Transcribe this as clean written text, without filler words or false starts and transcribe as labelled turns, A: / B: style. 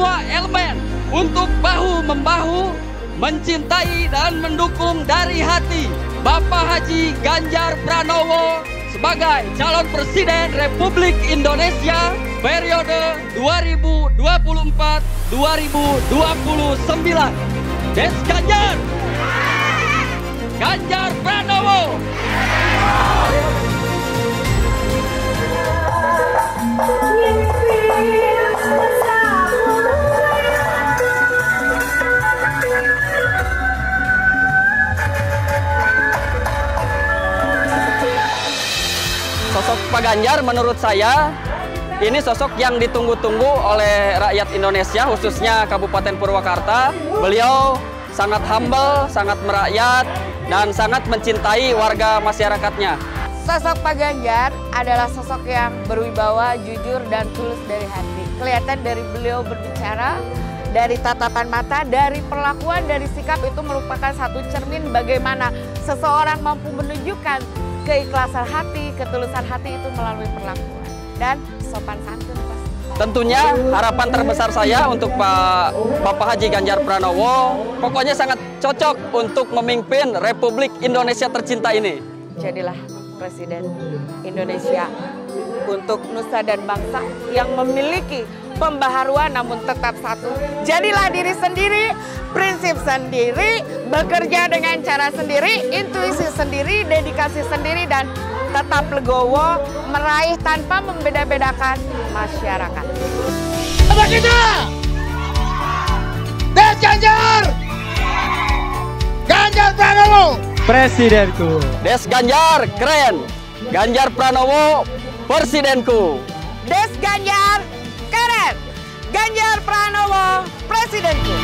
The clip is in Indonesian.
A: semua elemen untuk bahu-membahu mencintai dan mendukung dari hati Bapak Haji Ganjar Pranowo sebagai calon Presiden Republik Indonesia periode 2024-2029. Des Ganjar! Ganjar Pranowo! Sosok Pak Ganjar menurut saya ini sosok yang ditunggu-tunggu oleh rakyat Indonesia, khususnya Kabupaten Purwakarta. Beliau sangat humble, sangat merakyat, dan sangat mencintai warga masyarakatnya.
B: Sosok Pak Ganjar adalah sosok yang berwibawa, jujur, dan tulus dari hati. Kelihatan dari beliau berbicara, dari tatapan mata, dari perlakuan, dari sikap itu merupakan satu cermin bagaimana seseorang mampu menunjukkan keikhlasan hati, ketulusan hati itu melalui perlakuan dan sopan santun pasti.
A: Tentunya harapan terbesar saya untuk Bapak Haji Ganjar Pranowo pokoknya sangat cocok untuk memimpin Republik Indonesia tercinta ini.
B: Jadilah Presiden Indonesia untuk nusa dan bangsa yang memiliki pembaharuan namun tetap satu. Jadilah diri sendiri, prinsip sendiri, bekerja dengan cara sendiri, intuisi sendiri, dedikasi sendiri, dan tetap legowo meraih tanpa membeda-bedakan masyarakat.
C: Apa kita? Des Ganjar! Ganjar Pranowo!
D: Presidenku.
A: Des Ganjar keren, Ganjar Pranowo presidenku.
B: Des Ganjar keren, Ganjar Pranowo presidenku.